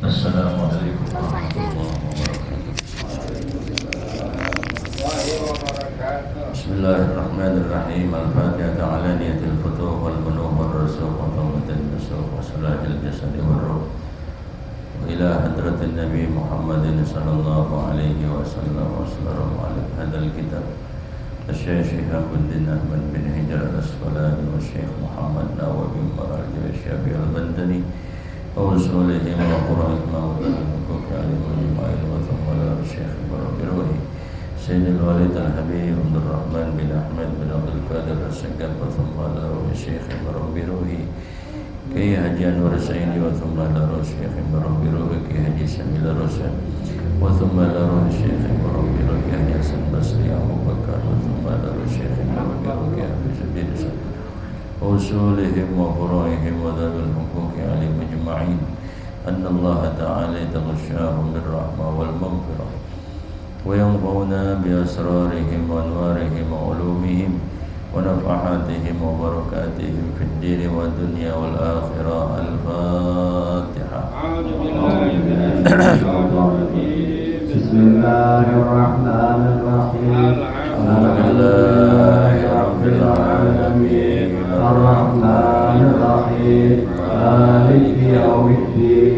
Assalamualaikum warahmatullahi wabarakatuh. Bismillahirrahmanirrahim. Al-Fatihah ala niyatil futuh wal buluh wal rusuh wa tawbatil nusuh wa salatil jasadi wal ruh wa ila hadratin Nabi Muhammadin sallallahu alaihi wasallam wa sallallahu alaihi hadal kitab Syekh Syihabuddin Ahmad bin Hajar al-Asqalani wa Syekh Muhammad Nawawi Maraji Syafi'i al-Bantani وصولهم وقرائهم وذلك عليهم وجمعين وثمنا الشيخ بربروي سيد الوالد الحبيب عبد الرحمن بن أحمد بن عبد القادر السقاف وثمنا الشيخ بربروي كي حجي أنور السيد وثمنا الشيخ بربروي كي حجي سميل الرسل وثمنا الشيخ بربروي كي حجي حسن بصري أبو بكر وثمنا الشيخ بربروي كي حفظ الدين وصولهم وفروعهم وذوي الحقوق عليهم أجمعين أن الله تعالى يتغشاهم بالرحمة والمغفرة وينفعنا بأسرارهم وأنوارهم وعلومهم ونفحاتهم وبركاتهم في الدين والدنيا والآخرة. الفاتحة. بسم الله الرحمن الرحيم. الحمد لله رب العالمين الرحمن الرحيم مالك يوم الدين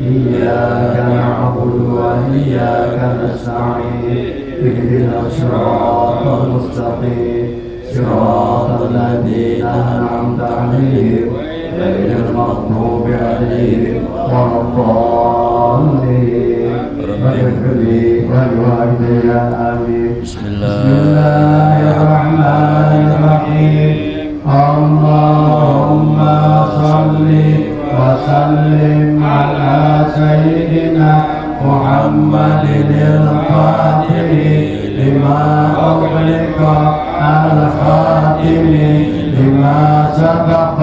إياك نعبد وإياك نستعين اهدنا الصراط المستقيم صراط الذين أنعمت عليهم غير المغضوب عليهم ولا الضالين اغفر لي ولوالدي آمين. بسم الله الرحمن الرحيم. اللهم صل وسلم على سيدنا محمد الفاتح لما أغلق الخاتم لما سبق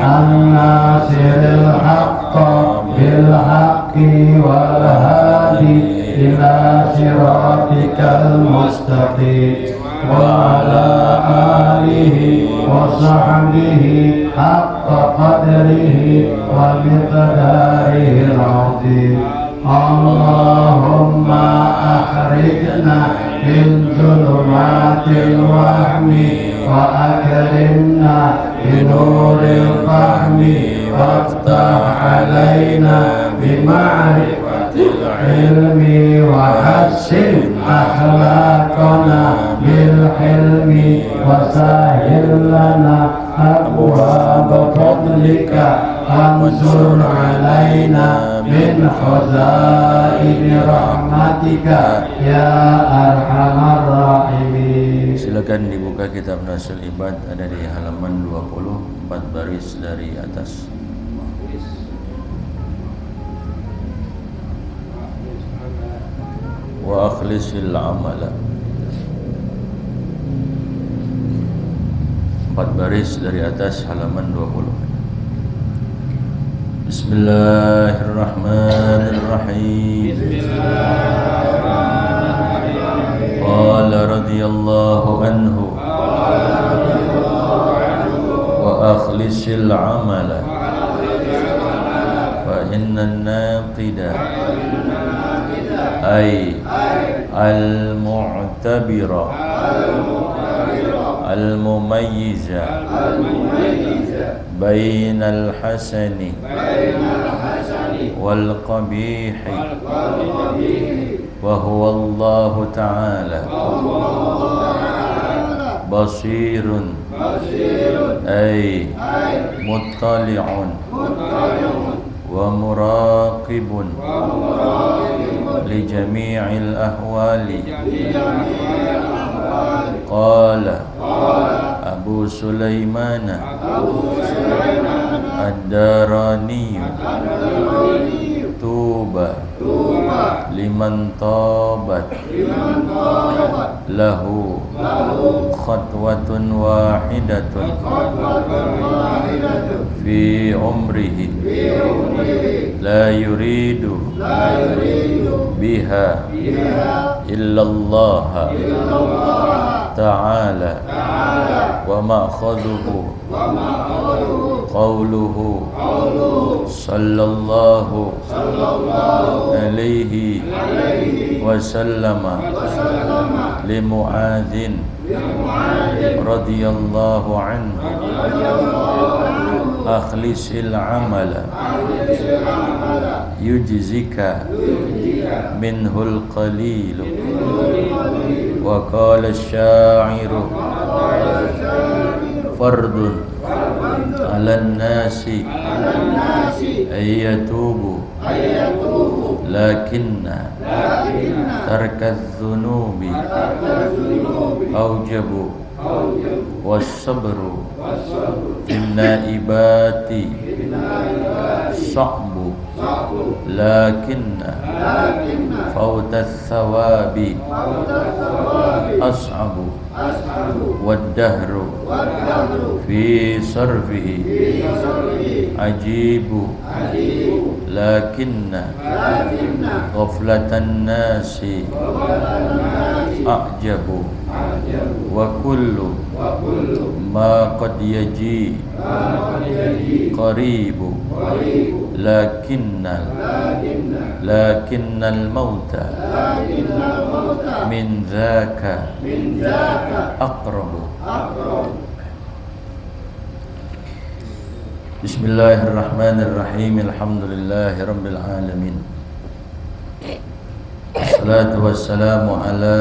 الناصر الحق بالحق والهادي إلى صراطك المستقيم وعلى آله وصحبه حق قدره ومقداره العظيم. اللهم أخرجنا من ظلمات الوهم وأكرمنا بنور الفهم وافتح علينا بمعرفة العلم وحسن أخلاقنا بالحلم وسهل لنا أبواب فضلك وانصر علينا من خزائن رحمتك يا أرحم الراحمين. Silakan dibuka kitab Nasul Ibad, ada di halaman 20, 4 baris dari atas. Wa akhlisil amala, 4 baris dari atas halaman 20. Bismillahirrahmanirrahim. Qala radhiyallahu anhu wa akhlisil amala fa inna naqida ay al-mu'tabira al-mumayyiza baina al-hasani wal-qabihi wa huwa Allah ta'ala basirun ay muttali'un wa muraqibun li jami'il ahwali. Qala Abu Sulaiman Ad-Darani tuba liman tabat lahu khatwatun wahidatun fi umrihi la yuridu biha illallah ta'ala wa ma'khadhuhu qawluhu sallallahu alaihi wasallam li Mu'adzin radhiyallahu anhu akhlisil amala yujzika minhul qalil wa qala asy-sya'iru fardun 'alan nasi ayyatubu lakinna tarkadz dzunubi aujabu was-sabru finna ibati sa'bu lakinna fawtath thawabi as'abu wad-dahru fi sarfihi ajibu lakinna ghaflatan nasi a'jabu wa kullu ma qad yaji qaribu lakinnal mauta min dzaka aqrabu. Bismillahirrahmanirrahim. Alhamdulillahirabbil alamin. Wassalatu wassalamu ala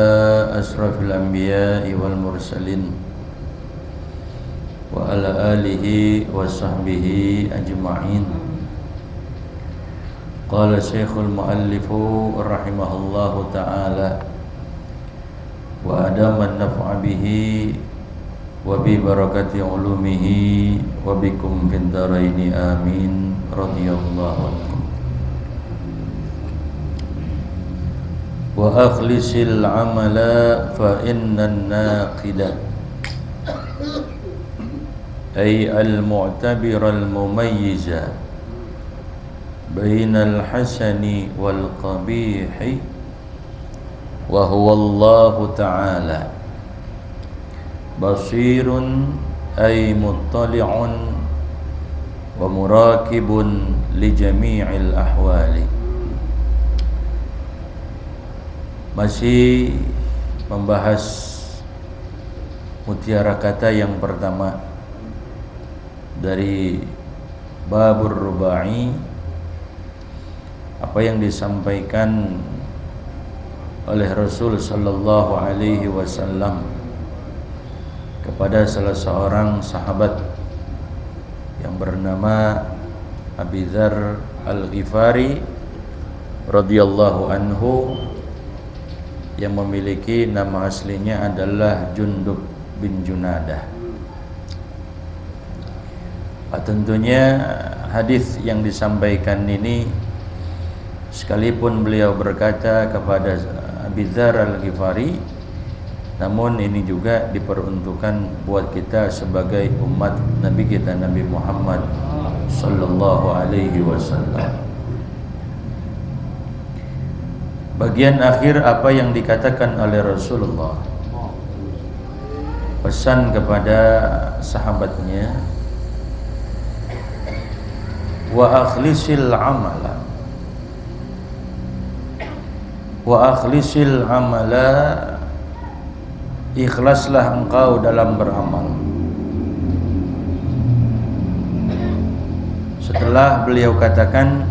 asrafil anbiya'i wal mursalin wa ala alihi wa sahbihi ajma'in. Qala Syekhul Muallifu rahimahullahu ta'ala wa adaman naf'a bihi wa bi barakati ulumihi wa bikum fid dharaini amin radhiyallahu anhu. Wa akhlisil amala fa innan naqida ay al-mu'tabir al-mumayyiza bainal hasani wal qabihi wa huwa Allah ta'ala basirun ay muttali'un wa murakibun li jami'il ahwali. Masih membahas mutiara kata yang pertama dari Babur Rubai, apa yang disampaikan oleh Rasul sallallahu alaihi wasallam kepada salah seorang sahabat yang bernama Abi Dzar Al-Ghifari radhiyallahu anhu, yang memiliki nama aslinya adalah Jundub bin Junadah. Tentunya hadis yang disampaikan ini, sekalipun beliau berkata kepada Abi Dzar Al-Ghifari, namun ini juga diperuntukkan buat kita sebagai umat Nabi kita Nabi Muhammad sallallahu alaihi wasallam. Bagian akhir apa yang dikatakan oleh Rasulullah, pesan kepada sahabatnya, wa akhlisil amala, wa akhlisil amala, ikhlaslah engkau dalam beramal. Setelah beliau katakan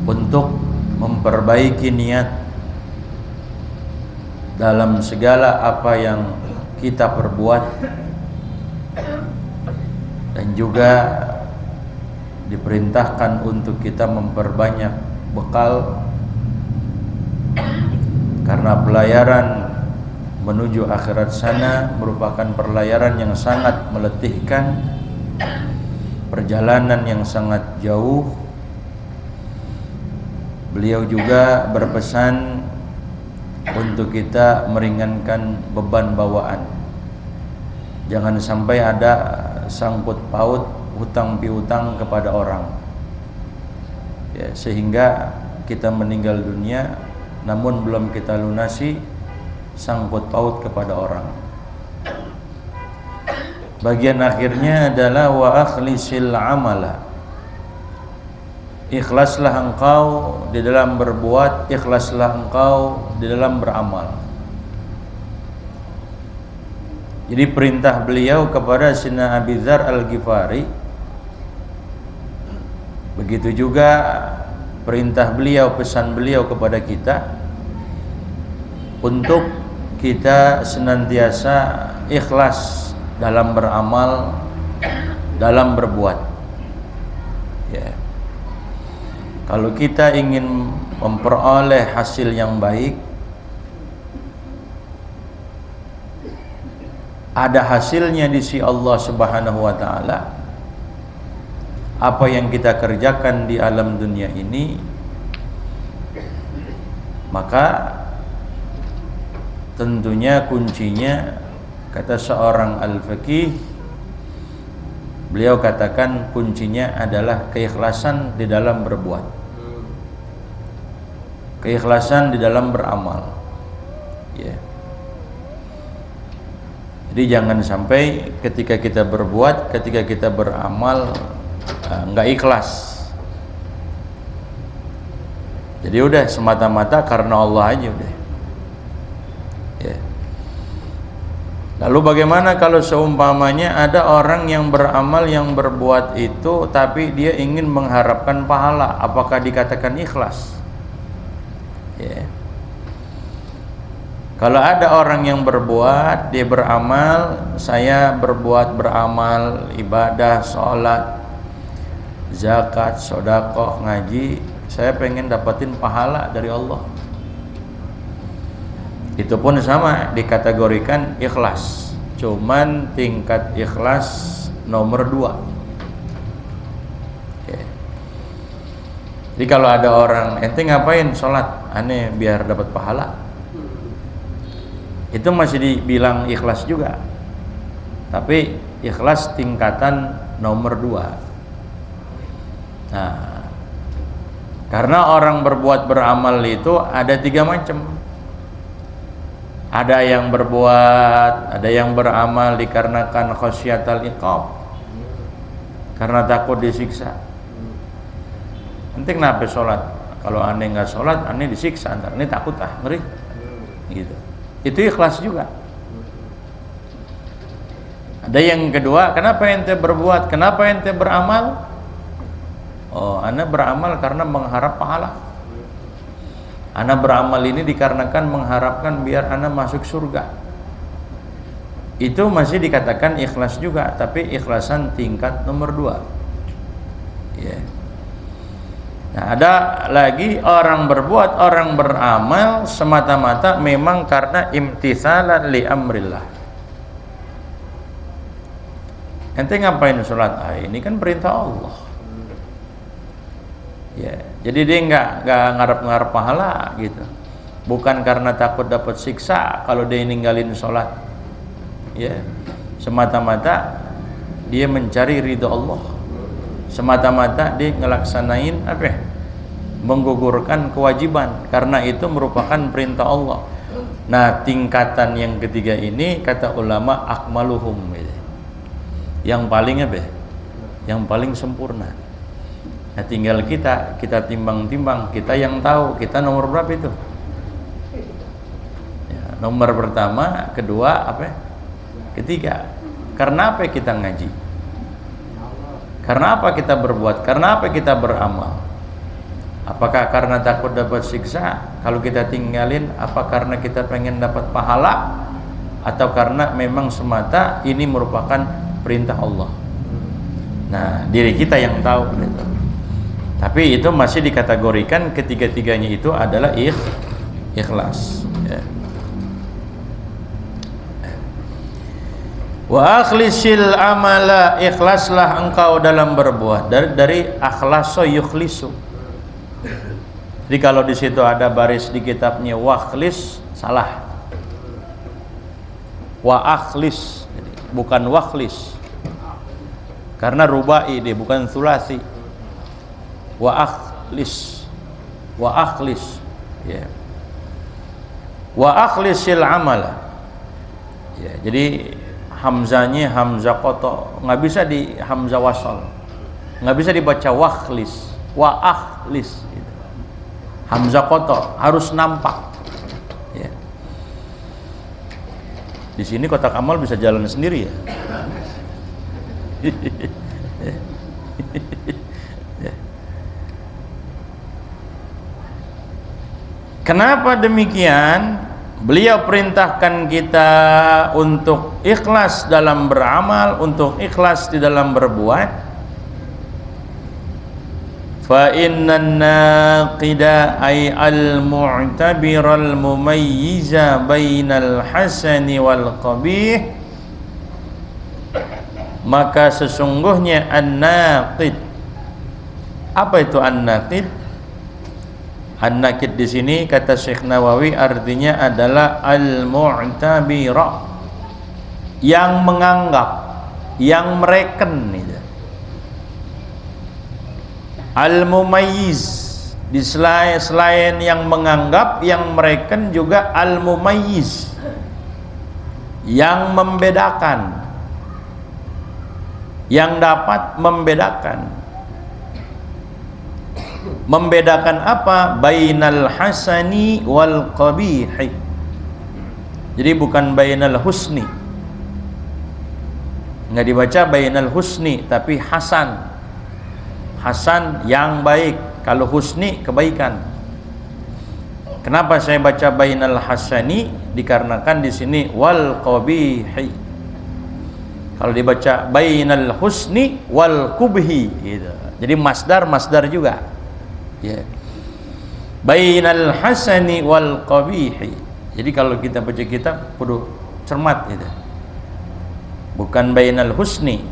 untuk memperbaiki niat dalam segala apa yang kita perbuat, dan juga diperintahkan untuk kita memperbanyak bekal, karena pelayaran menuju akhirat sana merupakan pelayaran yang sangat meletihkan, perjalanan yang sangat jauh. Beliau juga berpesan untuk kita meringankan beban bawaan. Jangan sampai ada sangkut paut hutang piutang kepada orang, ya, sehingga kita meninggal dunia namun belum kita lunasi sangkut paut kepada orang. Bagian akhirnya adalah wa akhlisil amala, ikhlaslah engkau di dalam berbuat, ikhlaslah engkau di dalam beramal. Jadi perintah beliau kepada Sayyidina Abi Dzar Al-Ghifari, begitu juga perintah beliau, pesan beliau kepada kita untuk kita senantiasa ikhlas dalam beramal, dalam berbuat. Ya. Kalau kita ingin memperoleh hasil yang baik, ada hasilnya di sisi Allah Subhanahu wa taala. Apa yang kita kerjakan di alam dunia ini, maka tentunya kuncinya, kata seorang al-faqih, beliau katakan kuncinya adalah keikhlasan di dalam berbuat, keikhlasan di dalam beramal. Ya. Jadi jangan sampai ketika kita berbuat, ketika kita beramal nggak ikhlas. Jadi udah semata-mata karena Allah aja udah. Ya. Lalu bagaimana kalau seumpamanya ada orang yang beramal, yang berbuat itu tapi dia ingin mengharapkan pahala, apakah dikatakan ikhlas? Ya. Kalau ada orang yang berbuat, dia beramal, saya berbuat, beramal, ibadah, sholat, zakat, sedekah, ngaji, saya pengen dapatin pahala dari Allah. Itu pun sama, dikategorikan ikhlas. Cuman tingkat ikhlas nomor 2. Okay. Jadi kalau ada orang, ente ngapain sholat? Aneh biar dapat pahala. Itu masih dibilang ikhlas juga. Tapi ikhlas tingkatan nomor 2. Nah, karena orang berbuat, beramal itu ada 3 macam. Ada yang berbuat, ada yang beramal dikarenakan khasyatal iqab, karena takut disiksa. Nanti kenapa sholat? Kalau aneh nggak sholat, aneh disiksa. Ntar aneh takut ngeri. Gitu. Itu ikhlas juga. Ada yang kedua, kenapa ente berbuat? Kenapa ente beramal? Oh, aneh beramal karena mengharap pahala. Ana beramal ini dikarenakan mengharapkan biar ana masuk surga. Itu masih dikatakan ikhlas juga, tapi ikhlasan tingkat nomor 2. Ya. Nah, ada lagi orang berbuat, orang beramal semata-mata memang karena imtitsalan li amrillah. Ente ngapain sholat? Ini kan perintah Allah. Ya, jadi dia nggak ngarep-ngarep pahala gitu, bukan karena takut dapat siksa kalau dia ninggalin sholat. Ya, semata-mata dia mencari ridho Allah, semata-mata dia ngelaksanain menggugurkan kewajiban, karena itu merupakan perintah Allah. Nah, tingkatan yang ketiga ini kata ulama akmaluhum, yang paling yang paling sempurna. Nah, tinggal kita timbang-timbang, kita yang tahu kita nomor berapa itu. Ya, nomor pertama, kedua, ketiga. Karena apa kita ngaji? Karena apa kita berbuat? Karena apa kita beramal? Apakah karena takut dapat siksa? Kalau kita tinggalin, apa karena kita pengen dapat pahala? Atau karena memang semata ini merupakan perintah Allah? Nah, diri kita yang tahu gitu. Tapi itu masih dikategorikan ketiga-tiganya itu adalah ikhlas. Ya. Wa akhlisil amala, ikhlaslah engkau dalam berbuat. Dari akhlaso yukhlisu. Jadi kalau di situ ada baris di kitabnya wakhlis, salah. Wa akhlis, bukan wakhlis. Karena rubai dia, bukan sulasi. Wa akhlis, ya. Wa akhlisil amala. Ya, jadi hamzanya hamzah koto, nggak bisa di hamzah wasal, nggak bisa dibaca wakhlis. wa akhlis gitu. Hamzah kotor harus nampak ya. Di sini kotak amal bisa jalan sendiri ya. Kenapa demikian? Beliau perintahkan kita untuk ikhlas dalam beramal, untuk ikhlas di dalam berbuat. Fa innan naqida ay al-mu'tabir al-mumayyiza bainal hasani wal qabih, maka sesungguhnya an-naqid. Apa itu an-naqid? An-naqid di sini kata Syekh Nawawi artinya adalah al-mu'tabira, yang menganggap, yang mereken gitu. Al-mumayyiz, di selain yang menganggap, yang mereken juga al-mumayyiz, yang membedakan, yang dapat membedakan. Membedakan apa? Bainal hasani wal qabihi. Jadi bukan bainal husni, nggak dibaca bainal husni, tapi hasan. Hasan yang baik, kalau husni kebaikan. Kenapa saya baca bainal hasani? Dikarenakan di sini wal qabihi. Kalau dibaca bainal husni wal kubhi gitu. Jadi masdar juga. Ya. Bainal hasani wal qabihi. Jadi kalau kita baca kitab kudu cermat gitu. Bukan bainal husni.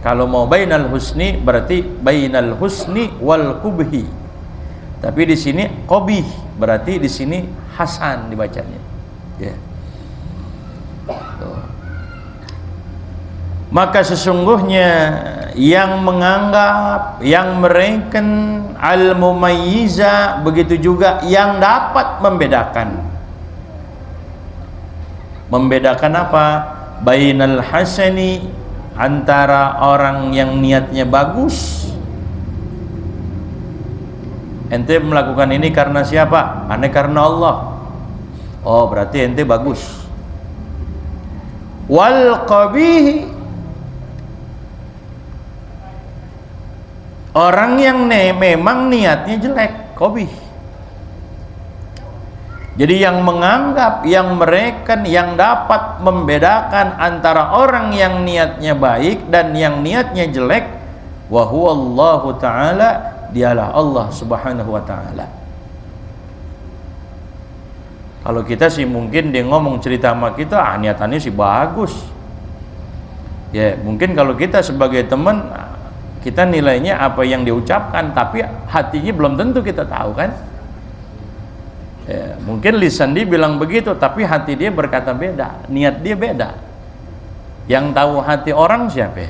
Kalau mau bainal husni berarti bainal husni wal kubhi. Tapi di sini qabih, berarti di sini hasan dibacanya. Ya. Tuh. Maka sesungguhnya yang menganggap, yang mereken, al-mumayyiza, begitu juga yang dapat membedakan. Membedakan apa? Bainal hasani, antara orang yang niatnya bagus. Ente melakukan ini karena siapa? Ane karena Allah. Oh, berarti ente bagus. Wal qabihi, orang yang memang niatnya jelek, qabih. Jadi yang menganggap, yang mereken, yang dapat membedakan antara orang yang niatnya baik dan yang niatnya jelek, wa huwallahu ta'ala, dialah Allah subhanahu wa ta'ala. Kalau kita sih mungkin dia ngomong cerita sama kita, niatannya sih bagus. Ya, mungkin kalau kita sebagai teman, kita nilainya apa yang diucapkan, tapi hatinya belum tentu kita tahu kan. Ya, mungkin lisan dia bilang begitu, tapi hati dia berkata beda, niat dia beda. Yang tahu hati orang siapa?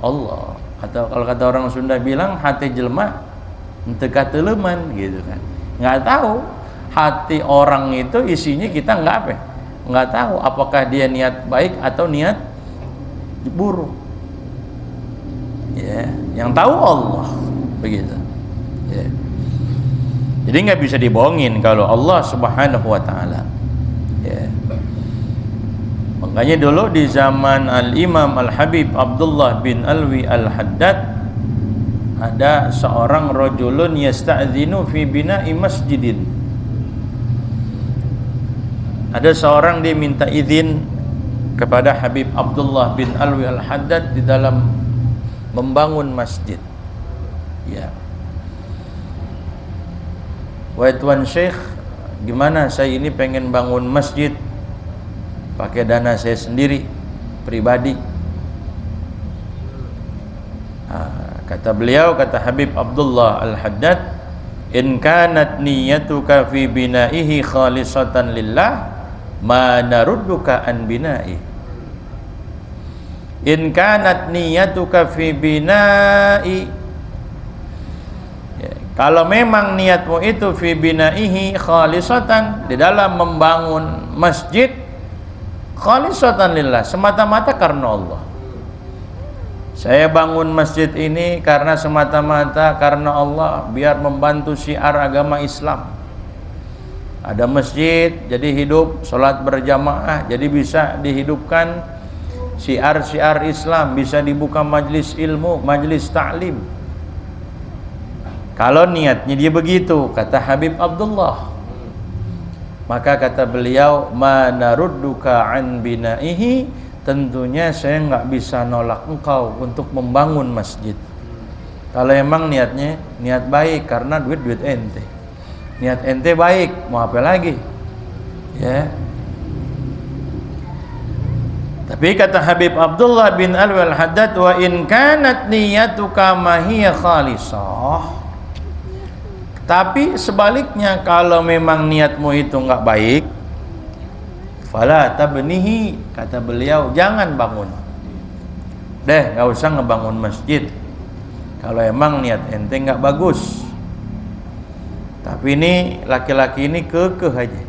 Allah. Atau kalau kata orang Sunda bilang, hati jelema henteu kateuleman gitu kan. Nggak tahu hati orang itu isinya, kita nggak tahu apakah dia niat baik atau niat buruk. Ya, yang tahu Allah, begitu. Ya. Jadi nggak bisa dibohongin kalau Allah subhanahu wa ta'ala. Ya. Makanya dulu di zaman Al-Imam Al-Habib Abdullah bin Alwi Al-Haddad, ada seorang rajulun yasta'dzinu fi bina'i masjidin. Ada seorang dia minta izin kepada Habib Abdullah bin Alwi Al-Haddad di dalam membangun masjid. Ya. Wahai Tuan Syekh, gimana saya ini pengen bangun masjid pakai dana saya sendiri pribadi. Kata beliau, kata Habib Abdullah Al-Haddad, in kanat niyatuka fi bina'ihi khalisatan lillah, ma narudduka an bina'i. In kanat niyatuka fi bina'i, kalau memang niatmu itu fi bina'ihi khalisatan, di dalam membangun masjid, khalisatan lillah, semata-mata karena Allah, Saya bangun masjid ini karena semata-mata karena Allah, biar membantu syiar agama Islam. Ada masjid jadi hidup, sholat berjamaah jadi bisa dihidupkan syiar-syiar Islam, bisa dibuka majlis ilmu, majlis ta'lim. Kalau niatnya dia begitu, kata Habib Abdullah, maka kata beliau, ma narudduka an binaihi, tentunya saya nggak bisa nolak engkau untuk membangun masjid. Kalau emang niatnya niat baik, karena duit ente, niat ente baik, mau apa lagi, ya. Tapi kata Habib Abdullah bin Alwi al-Haddad, wa in kanat niyatuka ma hiya khalisah, tapi sebaliknya kalau memang niatmu itu enggak baik, fala tabnihi, kata beliau, jangan bangun deh, enggak usah ngebangun masjid kalau emang niat ente enggak bagus. Tapi ini laki-laki ini kekeh aja,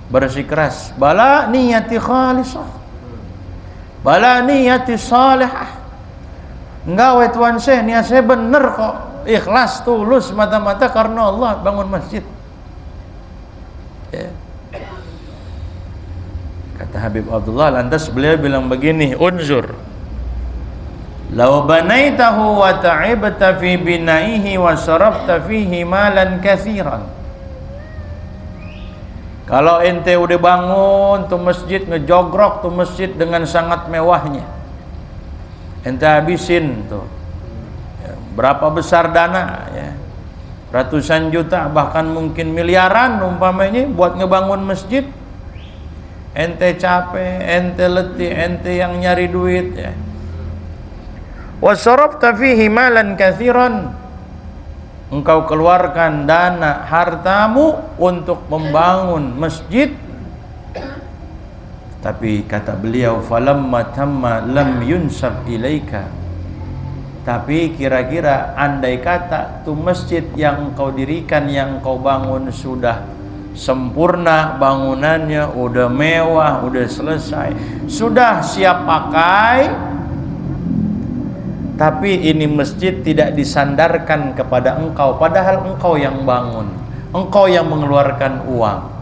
bersikeras, bala niyati khalisah, bala niyati salihah. Enggak, weh tuan saya, niat saya bener kok, ikhlas, tulus, mata-mata karena Allah bangun masjid, ya. Kata Habib Abdullah, lantas beliau bilang begini, unzur law banaitahu wa ta'ibta fi binaihi wa sarafta fihi malan katsiran. Kalau ente udah bangun tuh masjid, ngejogrok tuh masjid dengan sangat mewahnya, ente habisin tuh ya, berapa besar dana, ya, ratusan juta, bahkan mungkin miliaran umpamanya buat ngebangun masjid. Ente capek, ente letih, ente yang nyari duit, ya. Wa sarafta fihi malan katsiran, engkau keluarkan dana hartamu untuk membangun masjid. Tapi kata beliau, falamma tamma lam yunsab ilaika, tapi kira-kira andai kata tuh masjid yang engkau dirikan, yang engkau bangun sudah sempurna bangunannya, udah mewah, udah selesai, sudah siap pakai, tapi ini masjid tidak disandarkan kepada engkau, padahal engkau yang bangun, engkau yang mengeluarkan uang.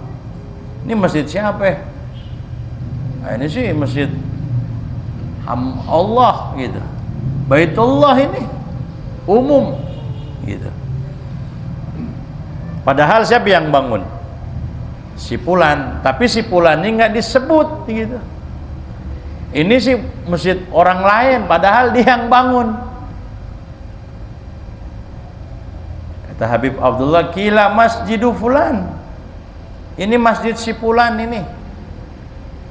Ini masjid siapa? Nah, ini sih masjid Allah gitu, Baitullah ini umum gitu. Padahal siapa yang bangun? Si Fulan, tapi si Fulan ini nggak disebut gitu. Ini sih masjid orang lain, padahal dia yang bangun. Kata Habib Abdullah, kila masjidu Fulan, ini masjid si Fulan ini,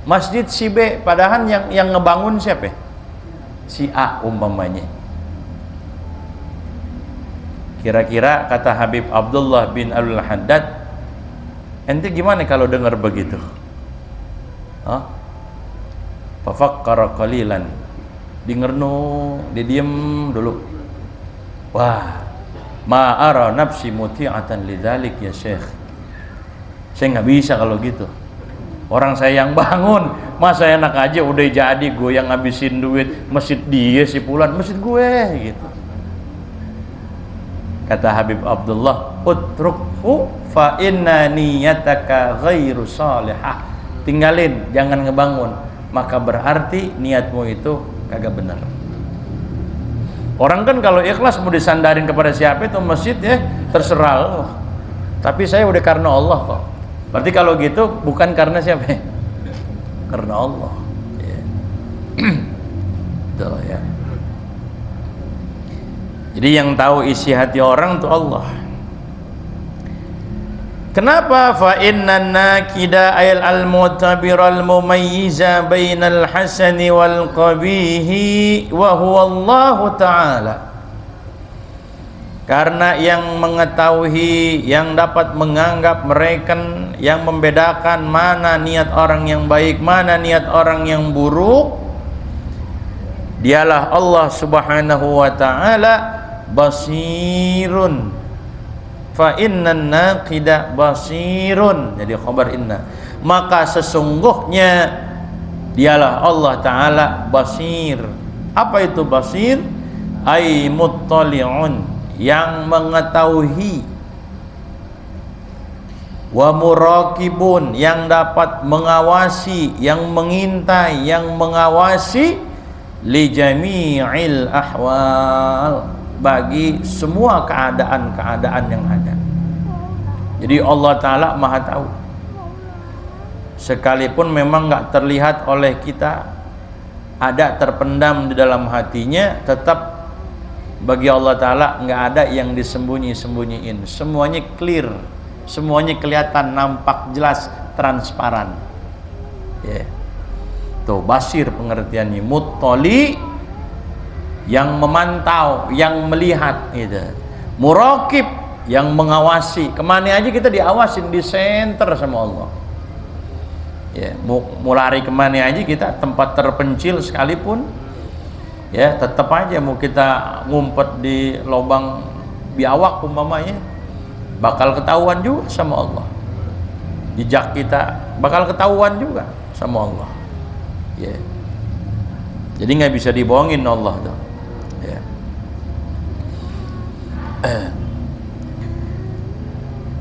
masjid si B, padahal yang ngebangun siapa? Si A umpamanya. Kira-kira kata Habib Abdullah bin Al-Haddad, ente gimana kalau dengar begitu? Hah? Fafakkara qalilan, dingerno, dia diem dulu. Wah, ma ara nafsi muti'atan lidzalik ya Syekh, saya nggak bisa kalau gitu. Orang saya yang bangun, masa enak aja udah jadi gue yang ngabisin duit masjid dia si Fulan, masjid gue gitu. Kata Habib Abdullah, utrukhu fa inna niyataka ghairu salihah, tinggalin, jangan ngebangun, maka berarti niatmu itu kagak benar. Orang kan kalau ikhlas mau disandarin kepada siapa itu masjid, ya terserah loh. Tapi saya udah karena Allah kok. Berarti kalau gitu bukan karena siapa? Karena Allah. Ya. Betul ya. Jadi yang tahu isi hati orang itu Allah. Kenapa? Fa innan nakida ayal al-mu'tabir al-mumayyiza bainal hasani wal qabihi wa huwa Allah Ta'ala. Karena yang mengetahui, yang dapat menganggap mereka, yang membedakan mana niat orang yang baik, mana niat orang yang buruk, dialah Allah Subhanahu wa Ta'ala basirun. Fa innan naqida basirun, jadi khabar inna, maka sesungguhnya dialah Allah Ta'ala basir, Apa itu basir? Ai muttali'un, yang mengetahui, wa muraqibun, yang dapat mengawasi, yang mengintai, yang mengawasi, li jami'il ahwal, bagi semua keadaan-keadaan yang ada. Jadi Allah Ta'ala Maha tahu, sekalipun memang nggak terlihat oleh kita, ada terpendam di dalam hatinya, tetap bagi Allah Ta'ala nggak ada yang disembunyi-sembunyiin. Semuanya clear, semuanya kelihatan, nampak, jelas, transparan. Tuh basir pengertiannya. Muttali, yang memantau, yang melihat gitu. Muraqib, yang mengawasi. Kemana aja kita diawasin, di center sama Allah. Mau lari kemana aja kita, tempat terpencil sekalipun, tetap aja mau kita ngumpet di lubang biawak umpamanya, bakal ketahuan juga sama Allah. Jejak kita bakal ketahuan juga sama Allah. Jadi nggak bisa dibohongin Allah tuh.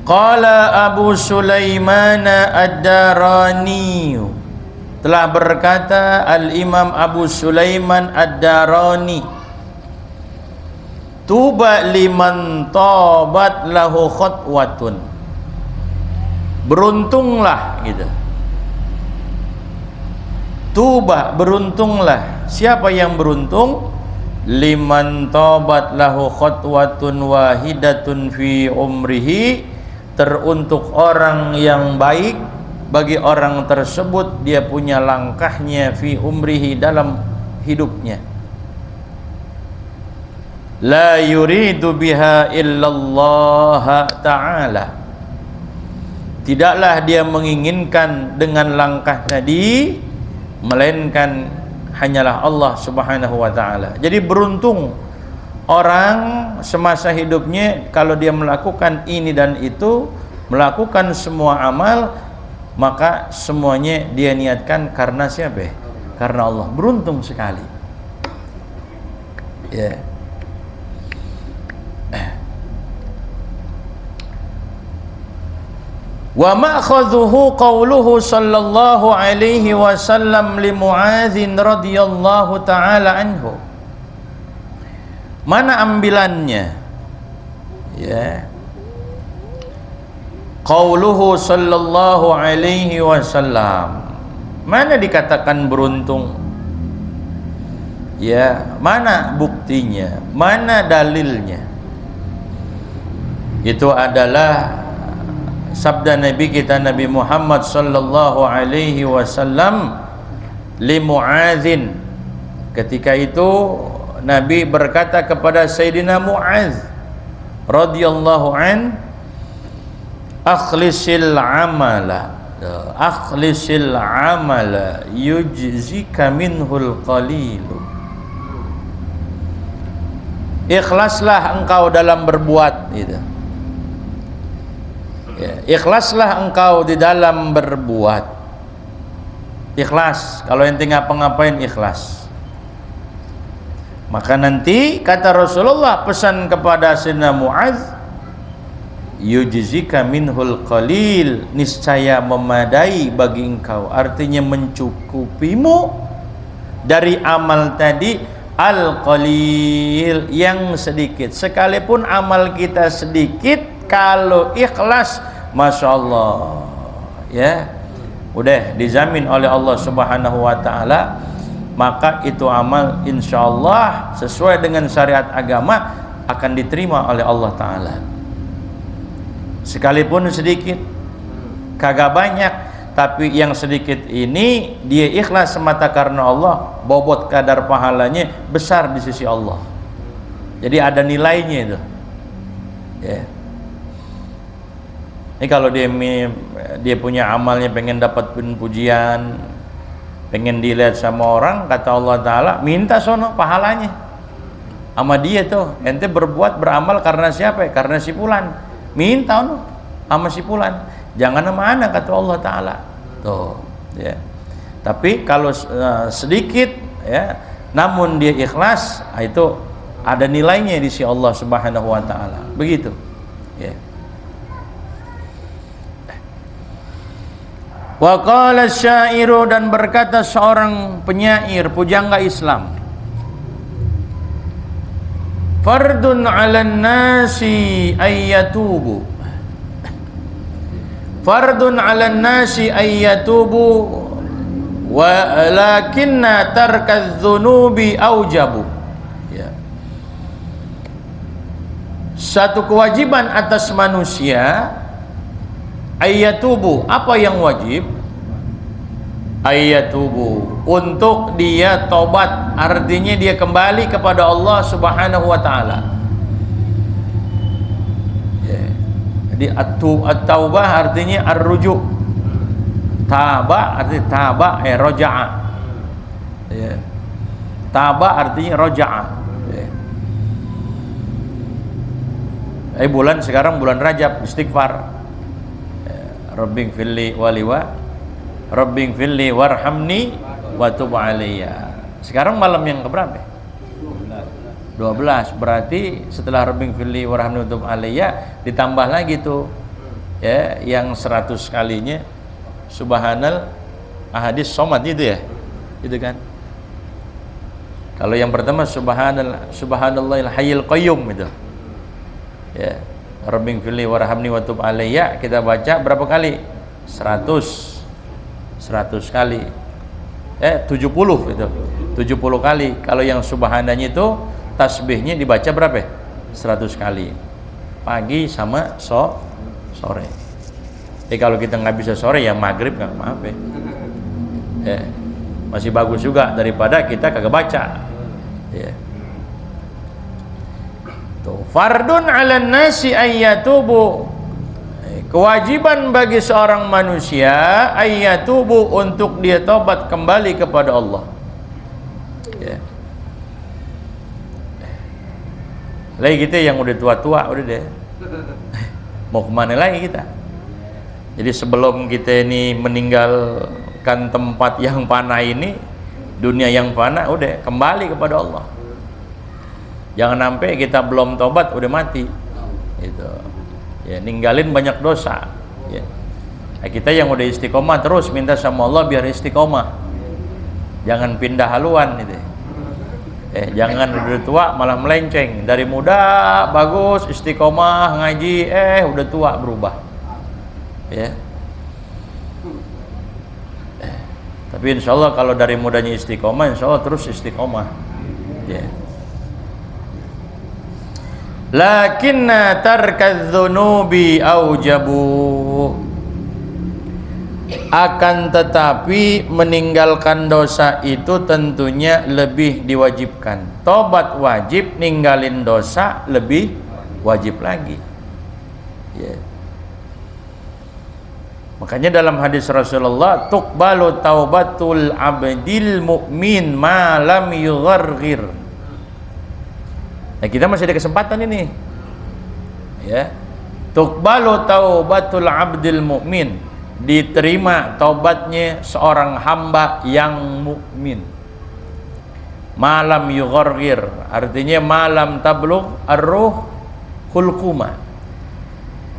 Qala Abu Sulaiman Ad-Darani, telah berkata Al-Imam Abu Sulaiman Ad-Darani, tuba liman tabat lahu khutwatun, beruntunglah gitu. Tuba, beruntunglah. Siapa yang beruntung? Liman tabat lahu khutwatun wahidatun fi umrihi, teruntuk orang yang baik, bagi orang tersebut dia punya langkahnya fi umrihi, dalam hidupnya. La yuridu biha illallah ta'ala, tidaklah dia menginginkan dengan langkah tadi melainkan hanyalah Allah Subhanahu wa ta'ala. Jadi beruntung orang semasa hidupnya kalau dia melakukan ini dan itu, melakukan semua amal, maka semuanya dia niatkan karena siapa? Karena Allah. Beruntung sekali. Wa ma'khadhuhu qawluhu sallallahu alaihi wasallam li Mu'adzin radhiyallahu ta'ala anhu. Mana ambilannya? Qauluhu sallallahu alaihi wasallam, mana dikatakan beruntung? Mana buktinya? Mana dalilnya? Itu adalah sabda Nabi kita, Nabi Muhammad sallallahu alaihi wasallam li Mu'adzin. Ketika itu Nabi berkata kepada Sayyidina Mu'adz radhiyallahu an, akhlisil amala yujzika minhul qalilu. Ikhlaslah engkau dalam berbuat itu. Ikhlaslah engkau di dalam berbuat. Ikhlas, kalau ente ngapa-ngapain ikhlas. Maka nanti kata Rasulullah pesan kepada Sayyidina Mu'adz, yujzika minhul qalil, niscaya memadai bagi engkau, artinya mencukupimu dari amal tadi al qalil, yang sedikit. Sekalipun amal kita sedikit, kalau ikhlas, masya Allah, udah dijamin oleh Allah Subhanahu wa ta'ala, maka itu amal insyaallah sesuai dengan syariat agama akan diterima oleh Allah Ta'ala. Sekalipun sedikit, kagak banyak, tapi yang sedikit ini dia ikhlas semata karena Allah, bobot kadar pahalanya besar di sisi Allah. Jadi ada nilainya itu. Ini kalau dia punya amalnya pengen dapat pujian, pengen dilihat sama orang, kata Allah Ta'ala, minta sono pahalanya sama dia tuh. Ente berbuat beramal karena siapa? Karena si fulan, minta no sama si fulan, jangan sama anak, kata Allah Ta'ala tuh. Tapi kalau sedikit namun dia ikhlas, itu ada nilainya di sisi Allah Subhanahu wa taala. Begitu. Ya. Wa qala syairu, dan berkata seorang penyair pujangga Islam, fardun 'alan nasi ayyatubu, fardun 'alan nasi ayyatubu walakinna tarkadz dzunubi aujabu. Ya. Satu kewajiban atas manusia, ayyatubu, apa yang wajib? Ayyatubu, untuk dia tobat, artinya dia kembali kepada Allah Subhanahu wa taala. Ya. Jadi at-taubah artinya ar-ruju'. Taba artinya roja'a. Ya. Taba artinya roja'a. Ya. Bulan sekarang bulan Rajab, istighfar. Rabbing filli waliwa Rabbing filli warhamni wa tub alayya. Sekarang malam yang keberapa? 12. Berarti setelah Rabbing filli warhamni wa tub alayya ditambah lagi tuh ya yang 100 kalinya subhanal ahadis somad itu ya. Itu kan. Kalau yang pertama subhanallahil hayyil qayyum itu. Ya. Rabbing filli warhamni wa tub alayya kita baca berapa kali? 100 kali. 70 itu. 70 kali. Kalau yang subhananya itu tasbihnya dibaca berapa? 100 kali. Pagi sama sore. Kalau kita nggak bisa sore ya maghrib, nggak apa-apa. Masih bagus juga daripada kita kagak baca. Ya. Fardun 'alan nasi ayyatubu, kewajiban bagi seorang manusia ayyatubu, untuk dia tobat kembali kepada Allah. Ya. Lagi kita yang udah tua-tua udah deh. Mau kemana lagi kita? Jadi sebelum kita ini meninggalkan tempat yang fana ini, dunia yang fana, udah kembali kepada Allah. Jangan sampai kita belum tobat udah mati. Itu. Ya, ninggalin banyak dosa. Ya. Kita yang udah istiqomah terus minta sama Allah biar istiqomah. Jangan pindah haluan itu. Jangan udah tua malah melenceng. Dari muda bagus istiqomah ngaji, udah tua berubah. Ya. Tapi insya Allah kalau dari mudanya istiqomah, insya Allah terus istiqomah. Ya. Lakinna tarkadz dzunubi aujabu, akan tetapi meninggalkan dosa itu tentunya lebih diwajibkan. Tobat wajib, ninggalin dosa lebih wajib lagi. Ya. Makanya dalam hadis Rasulullah, tuqbalu taubatul abdil mu'min ma lam yugharghir. Nah, kita masih ada kesempatan ini. Ya. Tuqbalu taubatul abdil mu'min, diterima taubatnya seorang hamba yang mukmin. Malam yugharghir, artinya malam tablugh ar-ruh hulquma.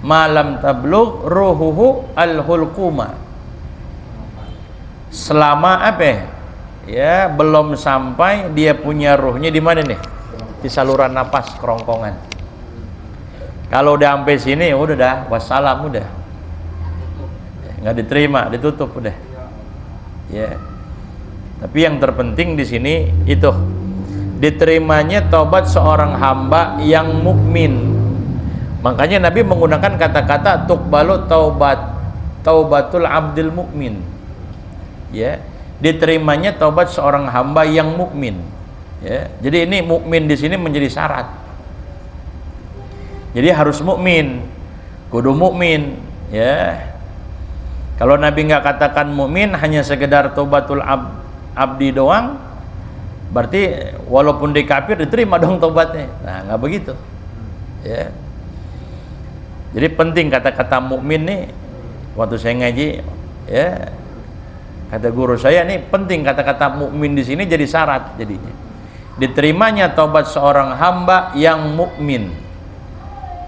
Malam tablugh ruhuhu al-hulquma. Selama apa? Ya, belum sampai dia punya ruhnya di mana nih? Di saluran napas kerongkongan. Kalau udah sampai sini udah dah, wassalam udah. Nggak diterima, ditutup udah. Ya. Tapi yang terpenting di sini itu diterimanya taubat seorang hamba yang mukmin. Makanya Nabi menggunakan kata-kata tuqbalu taubatul abdil mukmin. Ya, diterimanya taubat seorang hamba yang mukmin. Ya, jadi ini mukmin di sini menjadi syarat. Jadi harus mukmin, kudu mukmin. Ya, kalau Nabi nggak katakan mukmin, hanya sekedar taubatul abdi doang, berarti walaupun dia kafir diterima dong taubatnya. Nah, nggak begitu. Ya. Jadi penting kata-kata mukmin nih. Waktu saya ngaji, ya, kata guru saya nih penting kata-kata mukmin di sini jadi syarat jadinya. diterimanya taubat seorang hamba yang mukmin.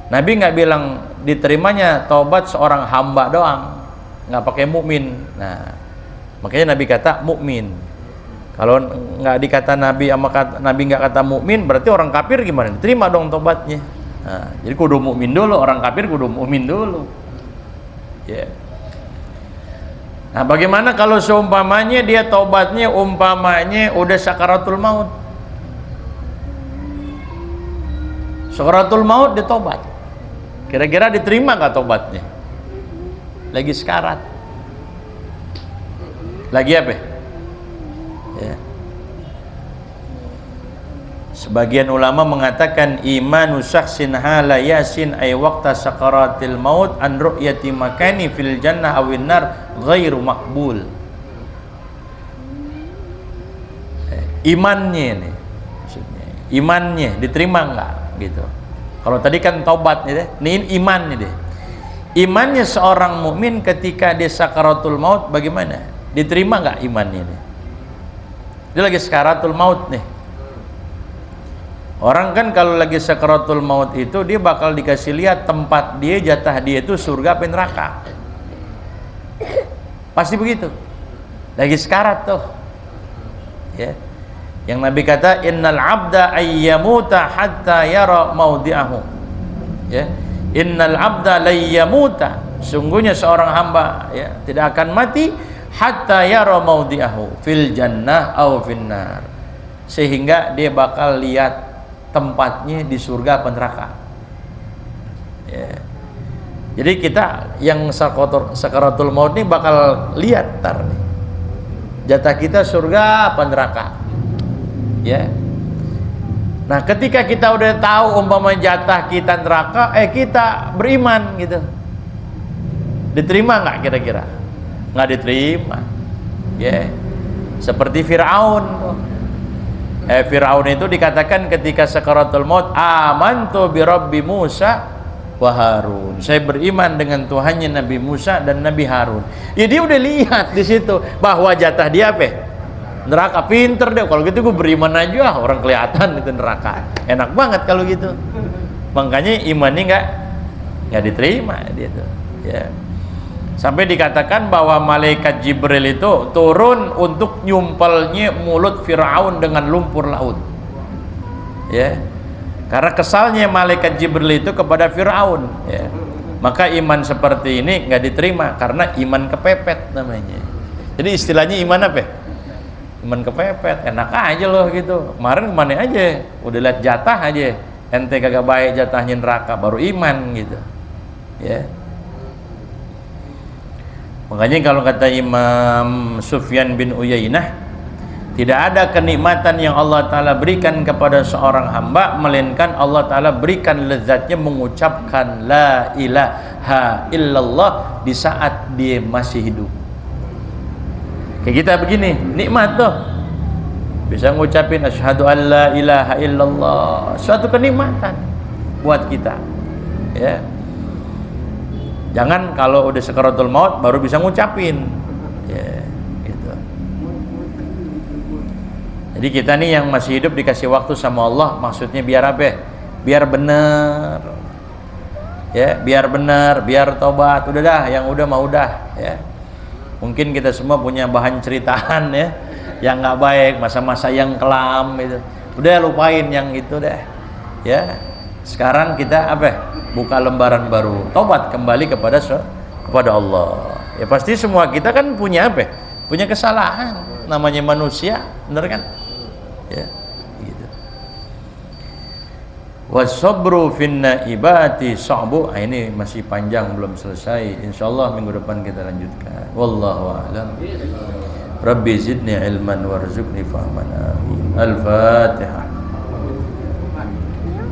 Nabi nggak bilang diterimanya taubat seorang hamba doang, nggak pakai mukmin. Nah, makanya Nabi kata mukmin. Kalau nggak dikata Nabi sama Nabi nggak kata mukmin, berarti orang kafir gimana? Diterima dong taubatnya. Nah, jadi kudu mukmin dulu, orang kafir kudu mukmin dulu. Ya. Yeah. Nah, bagaimana kalau seumpamanya dia taubatnya umpamanya udah sakaratul maut? Sakaratul maut dia taubat. Kira-kira diterima nggak taubatnya? Lagi sekarat. Lagi apa? Ya. Sebagian ulama mengatakan imanu syakhsin hala yasin ay waqta sakaratil maut an ru'yati makani fil jannah awin nar ghairu makbul. Imannya ini maksudnya, imannya diterima enggak gitu. Kalau tadi kan taubat nih deh, ini iman nih deh. Imannya seorang mukmin ketika dia sakaratul maut bagaimana? Diterima enggak imannya nih? Dia lagi sakaratul maut nih. Orang kan kalau lagi sakaratul maut itu dia bakal dikasih lihat tempat dia, jatah dia itu surga apa neraka. Pasti begitu. Lagi sekarat tuh. Ya. Yang Nabi kata innal abda ayyamuta hatta yara maudi'ahu. Ya. Innal abda layyamuta, sungguhnya seorang hamba ya tidak akan mati hatta yara maudi'ahu fil jannah aw finnar. Sehingga dia bakal lihat tempatnya di surga apa neraka. Ya. Jadi kita yang sakaratul maut ini bakal lihat tar nih. Jatah kita surga apa neraka. Ya. Nah, ketika kita udah tahu umpama jatah kita neraka, kita beriman gitu. Diterima nggak kira-kira? Nggak diterima. Ya. Seperti Firaun tuh. Firaun itu dikatakan ketika sakaratul maut, amantu bi rabbi Musa wa Harun. Saya beriman dengan Tuhannya Nabi Musa dan Nabi Harun. Ya dia udah lihat di situ bahwa jatah dia apa? Neraka. Pinter deh kalau gitu, gue beriman aja, orang kelihatan itu neraka. Enak banget kalau gitu. Makanya imannya nggak diterima gitu. Ya. Sampai dikatakan bahwa malaikat Jibril itu turun untuk nyumpelnya mulut Firaun dengan lumpur laut. Ya. Karena kesalnya malaikat Jibril itu kepada Firaun, ya. Maka iman seperti ini nggak diterima karena iman kepepet namanya. Jadi istilahnya iman apa? Iman kepepet. Enak aja loh gitu. Kemarin kemana aja? Udah lihat jatah aja. Ente kagak baik jatahnya neraka, baru iman gitu. Ya. Makanya kalau kata Imam Sufyan bin Uyainah, tidak ada kenikmatan yang Allah Ta'ala berikan kepada seorang hamba melainkan Allah Ta'ala berikan lezatnya mengucapkan la ilaha illallah di saat dia masih hidup. Kayak kita begini, nikmat tuh, bisa ngucapin asyhadu an la ilaha illallah, suatu kenikmatan buat kita. Ya. Jangan kalau udah sakaratul maut baru bisa ngucapin. Ya, gitu. Jadi kita nih yang masih hidup dikasih waktu sama Allah, maksudnya biar apa? Biar bener. Ya, biar bener, biar tobat. Udah dah, yang udah mah udah, ya. Mungkin kita semua punya bahan ceritaan ya, yang nggak baik, masa-masa yang kelam itu. Udah lupain yang itu deh. Ya. Sekarang kita apa? Buka lembaran baru, tobat kembali kepada Allah. Ya pasti semua kita kan punya apa? Punya kesalahan. Namanya manusia, bener kan? Ya, gitu. Wasabru finna ibati sa'bu. Ini masih panjang belum selesai. Insyaallah minggu depan kita lanjutkan. Wallahu a'lam. Rabbi zidni ilman warzuqni fahman. Amin. Al-Fatihah.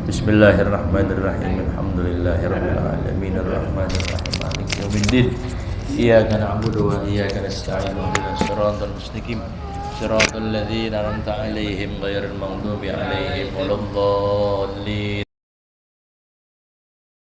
Bismillahirrahmanirrahim. Alhamdulillahirabbil alamin arrahmanir rahim maliki yaumiddin. Iyyaka na'budu wa iyyaka nasta'in ihdinas siratal mustaqim siratal ladzina an'amta 'alaihim ghairil maghdubi 'alaihim waladdallin.